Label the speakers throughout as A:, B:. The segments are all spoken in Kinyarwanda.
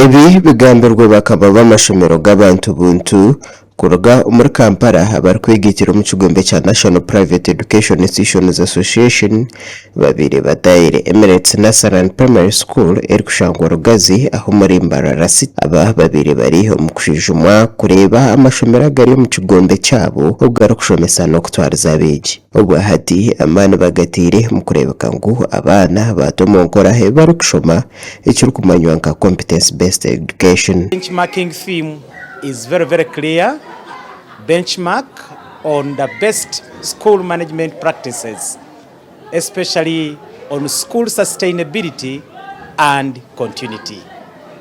A: Ebi bigambirwa bakaba b'amashomero g'abantu buntu kuruga muri Kampala bari kwigitira mu kigombe cya National Private Education Institutions Association babiri badaire Emirates National Primary School eri kushangwa Rugazi aho muri Mbararasi. Aba babiri bari mu kushijumwa kureba amashomero gari mu kigombe cyabo ubwo ari kushomesa no kutwariza abigi ubwo hati amana bagatire mu kurebeka ngo abana batomongora he bari kushoma icyo kumanywa nka competence based education.
B: Benchmarking theme is very clear. Benchmark on the best school management practices, especially on school sustainability and continuity.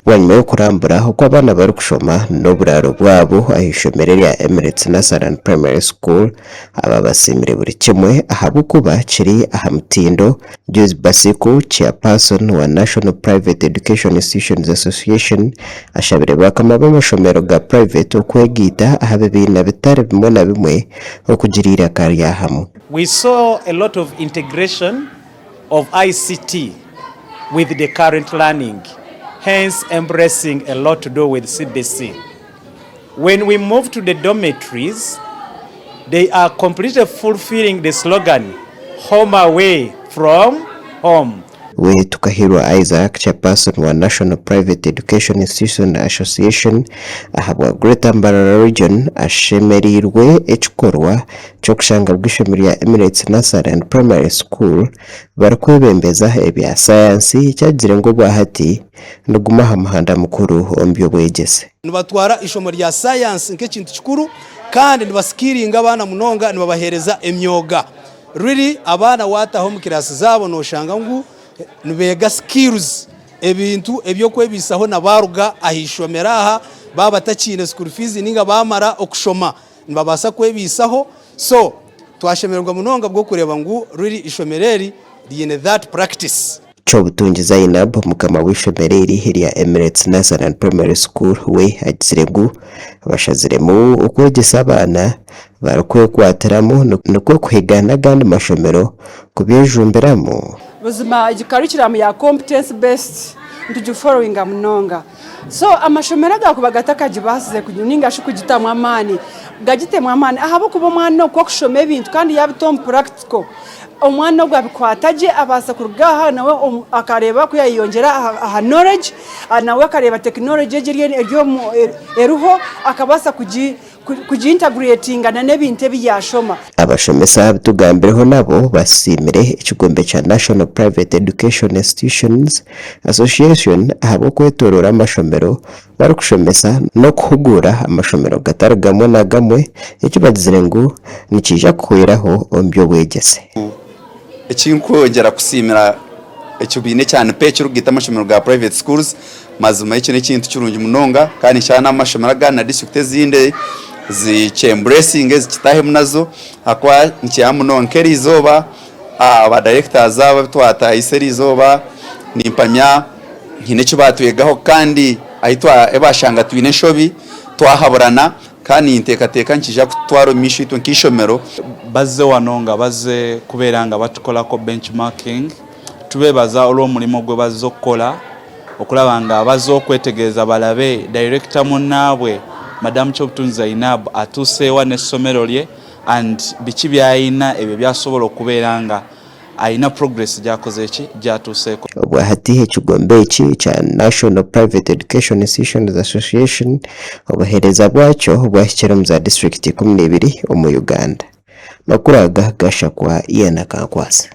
A: Wanyuma yo kurambura uko abana bari kushoma n'uburaro bwabo ahishomere rya Emirates National Primary School aba basimire buri kimwe ahabu kuba kiri ahamutindo Jules Basiku chairperson wa National Private Education Institutions Association ashabire bakama b'amashomero ga private okwegita ahabibina bitare bimwe na bimwe okugirira kariya hamwe.
B: We saw a lot of integration of ICT with the current learning, hence embracing a lot to do with CBC. When we move to the dormitories, they are completely fulfilling the slogan, home away from home.
A: We tukahirwa Isaac chairperson wa National Private Education Institutions Association ahabwa Greater Mbarara Region ashemerirwe ekikorwa cyo kushanga bw'ishomero ya Emirates National Primary School barakwebembeza ebya science cyagire ngo bahati nduguma hamahanda mukuru ombyo bwegese
C: nibatwara ishomo rya science nk'ikintu kikuru kandi nibaskiringa abana munonga nibabahereza emyoga really abana wataho mu kirasi zabo no shanga ngo nubega skills ebintu ebyo kwebisaho nabaruga ahishomera aha baba takine school fees ninga bamara okushoma nibabasa kwebisaho so twashemerwa munonga bwo kureba ngo really ishomereri riene that practice.
A: Cyo butungi Zainab mukama w'ishomereri hiriya Emirates National Primary School we agiziregu bashaziremu ukwegesa abana barakwe kwataramo nuko kwigana gandi mashomero kubyejumberamo
D: buzima curriculum ya competence based ntuju following amunonga so amashomero gakubagata kajibasize kunyinga shukugitamwa amani gagitemwa amani ahabo kuba mwana no kushoma ebintu kandi yabitom practical omwana ogwa bikwataje abasa kurugaha nawe akareba kuyayongera aha knowledge nawe akareba technology eryo eruho akabasa kuji-integrating na nebintu ebyashoma.
A: Abashomesa tugambireho nabo basimire ikigombe cya National Private Education Institutions Association ahabo kwetorora amashomero bari kushomesa no kuhugura amashomero gataragamo na gamwe icyo bazire ngo nikija kuheraho ombyo bwegese.
E: Ekinkongera kusimira ekibine cyane pece rugita amashomero ga private schools mazuma icyo n'ikintu cyurungi munonga kandi cyane amashomero ga na district zinde zichembracing zikitahe munazo akwa nkiyamunonkeri izoba aba directors zaba twata iseri izoba nimpamya nkine cyo batuyegaho kandi ahitwa ebashanga twine shobi twahaburana kandi intekateka nkija kutwaro mishitu nkishomero
F: bazze wanonga bazze kuberanga batukola ko benchmarking tubebaza olwo mulimo gwe bazzokola okulabanga bazzo kwetegereza balabe director munabwe Madam Chobutun Zainab atusewa n'essomero lye and biki byayina ebyo byasobola okuberanga aina progress jakoze eki jatuseko
A: obwa hati ekigombe eki kya National Private Education Institutions Association obuhereza bwacyo bwashyira mu za district 12 mu Uganda makuraga gashakwa yana kankwasa.